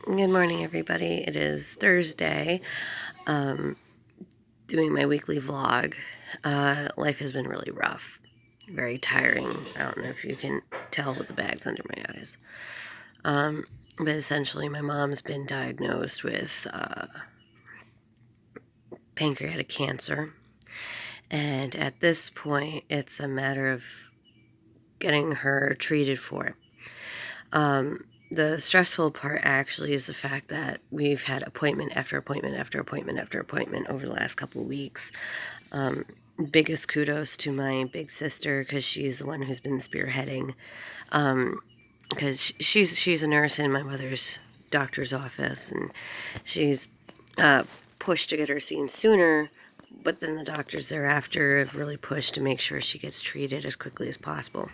Good morning, everybody. It is Thursday. Um, doing my weekly vlog. Life has been really rough, very tiring. I don't know if you can tell with the bags under my eyes. But essentially, my mom's been diagnosed with pancreatic cancer. And at this point, it's a matter of getting her treated for it. The stressful part actually is the fact that we've had appointment after appointment after appointment after appointment over the last couple of weeks. Biggest kudos to my big sister, because she's the one who's been spearheading, because she's a nurse in my mother's doctor's office, and she's pushed to get her seen sooner, but then the doctors thereafter have really pushed to make sure she gets treated as quickly as possible.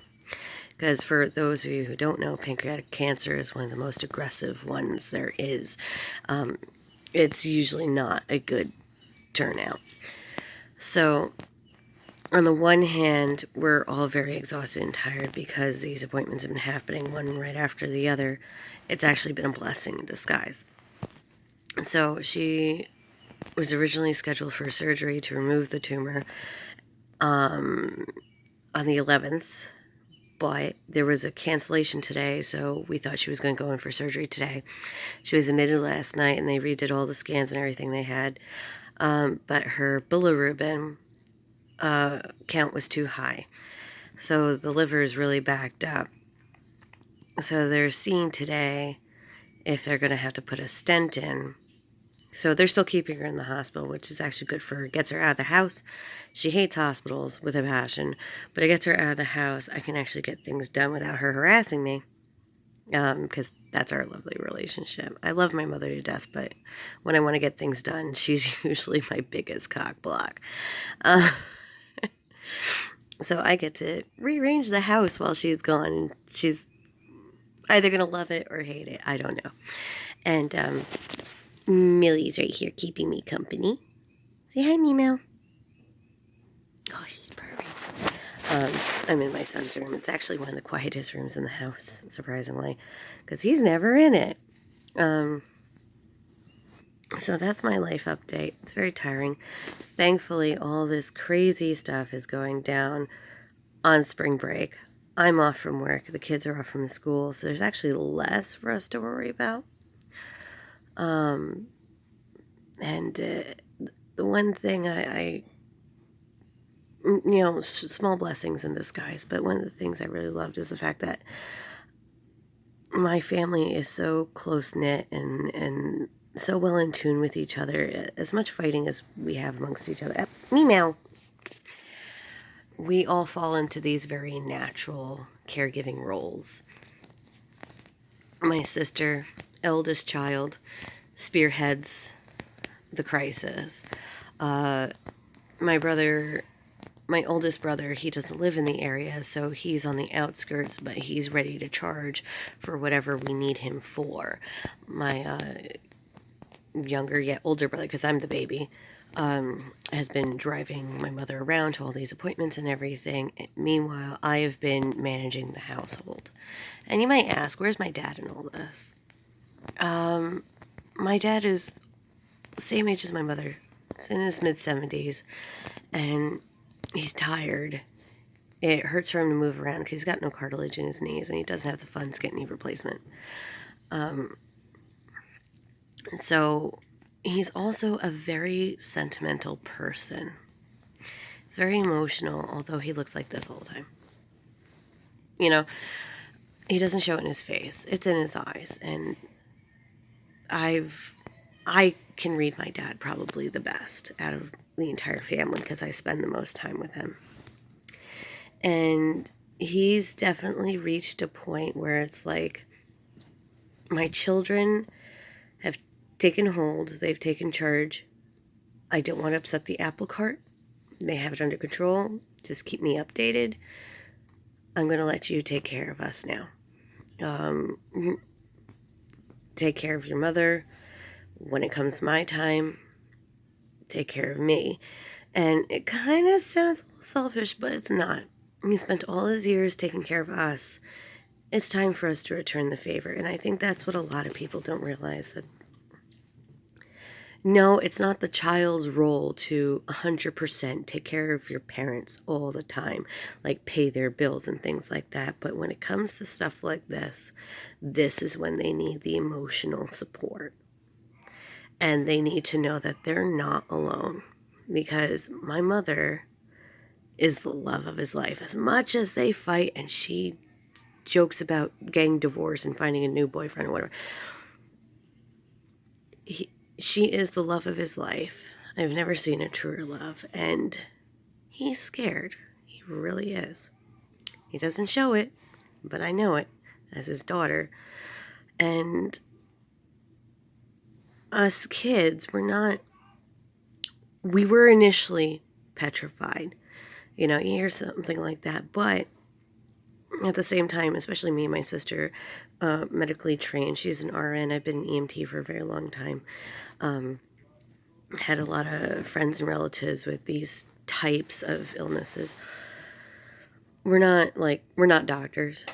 Because for those of you who don't know, pancreatic cancer is one of the most aggressive ones there is. It's usually not a good turnout. So, on the one hand, we're all very exhausted and tired because these appointments have been happening one right after the other. It's actually been a blessing in disguise. So, she was originally scheduled for surgery to remove the tumor on the 11th. But there was a cancellation today, so we thought she was going to go in for surgery today. She was admitted last night, and they redid all the scans and everything they had. But her bilirubin count was too high. So the liver is really backed up. So they're seeing today if they're going to have to put a stent in. So they're still keeping her in the hospital, which is actually good for her. Gets her out of the house. She hates hospitals with a passion, but it gets her out of the house. I can actually get things done without her harassing me, because that's our lovely relationship. I love my mother to death, but when I want to get things done, she's usually my biggest cock block. So I get to rearrange the house while she's gone, and she's either going to love it or hate it. I don't know. And Millie's right here keeping me company. Say hi, Meow. Oh, she's purring. I'm in my son's room. It's actually one of the quietest rooms in the house, surprisingly, because he's never in it. So that's my life update. It's very tiring. Thankfully, all this crazy stuff is going down on spring break. I'm off from work. The kids are off from school, so there's actually less for us to worry about. And the one thing small blessings in disguise, but one of the things I really loved is the fact that my family is so close-knit and so well in tune with each other. As much fighting as we have amongst each other. Meow. We all fall into these very natural caregiving roles. My sister, eldest child, spearheads the crisis. My brother, my oldest brother, he doesn't live in the area, so he's on the outskirts, but he's ready to charge for whatever we need him for. My younger yet older brother, because I'm the baby, has been driving my mother around to all these appointments and everything. Meanwhile, I have been managing the household. And you might ask, where's my dad in all this? My dad is the same age as my mother. He's in his mid-70s, and he's tired. It hurts for him to move around because he's got no cartilage in his knees, and he doesn't have the funds to get knee replacement. So he's also a very sentimental person. He's very emotional, although he looks like this all the time. You know, he doesn't show it in his face. It's in his eyes. And I can read my dad probably the best out of the entire family because I spend the most time with him. And he's definitely reached a point where it's like, my children have taken hold. They've taken charge. I don't want to upset the apple cart. They have it under control. Just keep me updated. I'm going to let you take care of us now. Take care of your mother. When it comes my time, take care of me. And it kind of sounds a little selfish, but it's not. He spent all his years taking care of us, it's time for us to return the favor. And I think that's what a lot of people don't realize. That no, it's not the child's role to 100% take care of your parents all the time, like pay their bills and things like that. But when it comes to stuff like this is when they need the emotional support. And they need to know that they're not alone. Because my mother is the love of his life. As much as they fight and she jokes about getting divorced and finding a new boyfriend or whatever, she is the love of his life. I've never seen a truer love. And he's scared. He really is. He doesn't show it, but I know it as his daughter. And us kids, we were initially petrified. You know, you hear something like that, but at the same time, especially me and my sister, medically trained. She's an RN. I've been an EMT for a very long time. Had a lot of friends and relatives with these types of illnesses. We're not doctors,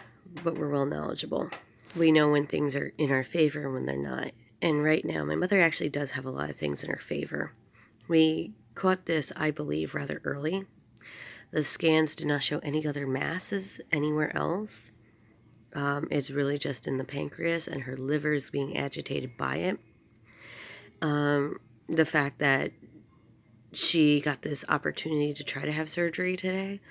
but we're well knowledgeable. We know when things are in our favor and when they're not. And right now, my mother actually does have a lot of things in her favor. We caught this, I believe, rather early. The scans did not show any other masses anywhere else. It's really just in the pancreas, and her liver is being agitated by it. The fact that she got this opportunity to try to have surgery today,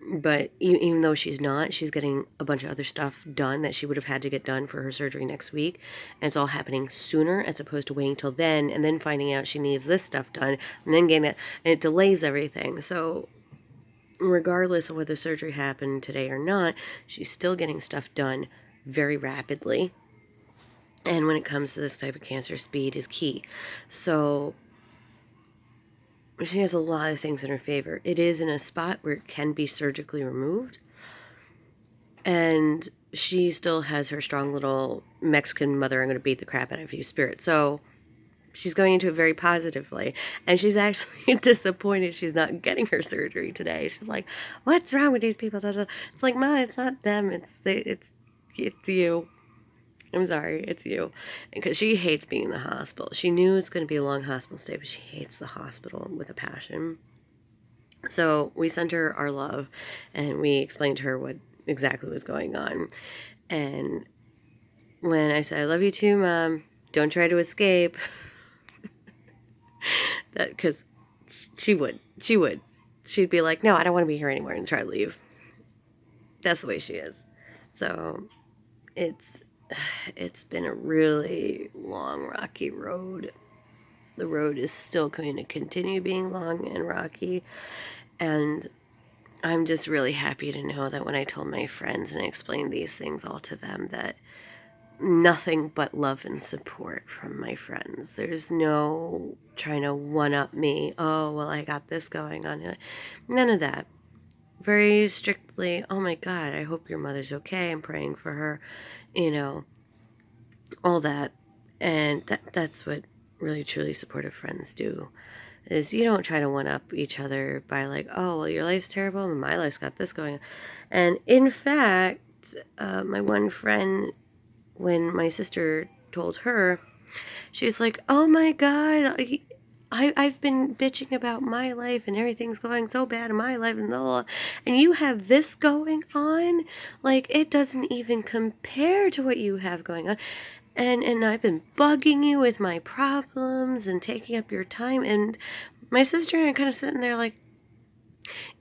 but even though she's not, she's getting a bunch of other stuff done that she would have had to get done for her surgery next week, and it's all happening sooner as opposed to waiting till then and then finding out she needs this stuff done and then getting it, and it delays everything. So regardless of whether surgery happened today or not, she's still getting stuff done very rapidly. And when it comes to this type of cancer, speed is key. So she has a lot of things in her favor. It is in a spot where it can be surgically removed. And she still has her strong little Mexican mother, I'm going to beat the crap out of you spirit. So she's going into it very positively. And she's actually disappointed she's not getting her surgery today. She's like, what's wrong with these people? It's like, Ma, it's not them. It's you. I'm sorry, it's you. Because she hates being in the hospital. She knew it's going to be a long hospital stay, but she hates the hospital with a passion. So we sent her our love, and we explained to her what exactly was going on. And when I said, I love you too, Mom, don't try to escape, that because she would. She'd be like, no, I don't want to be here anymore, and try to leave. That's the way she is. So it's been a really long, rocky road. The road is still going to continue being long and rocky. And I'm just really happy to know that when I told my friends and explained these things all to them, that nothing but love and support from my friends. There's no trying to one-up me. Oh, well, I got this going on. None of that. Very strictly, oh my God, I hope your mother's okay. I'm praying for her. You know, all that. And that's what really truly supportive friends do, is you don't try to one up each other by like, oh, well, your life's terrible and my life's got this going on. And in fact, my one friend, when my sister told her, she's like, oh my God, I've been bitching about my life and everything's going so bad in my life and blah, blah, blah, and you have this going on? Like, it doesn't even compare to what you have going on. And I've been bugging you with my problems and taking up your time. And my sister and I kind of sitting there like,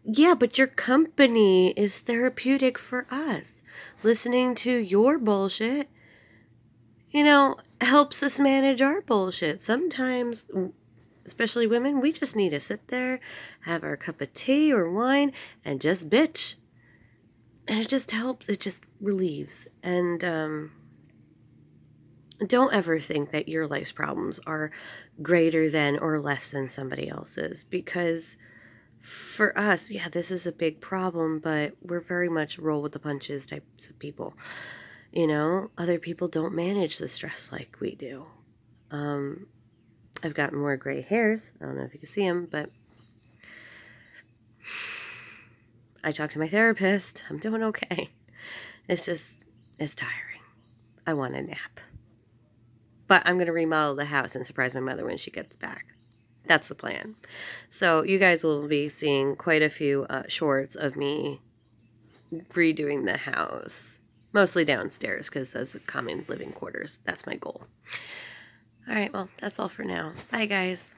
yeah, but your company is therapeutic for us. Listening to your bullshit, helps us manage our bullshit. Sometimes, especially women, we just need to sit there, have our cup of tea or wine, and just bitch. And it just helps. It just relieves. And don't ever think that your life's problems are greater than or less than somebody else's, because for us, yeah, this is a big problem, but we're very much roll with the punches types of people. Other people don't manage the stress like we do. I've got more gray hairs. I don't know if you can see them, but I talked to my therapist. I'm doing okay. It's tiring. I want a nap. But I'm going to remodel the house and surprise my mother when she gets back. That's the plan. So you guys will be seeing quite a few shorts of me redoing the house. Mostly downstairs because as a common living quarters, that's my goal. All right, well, that's all for now. Bye, guys.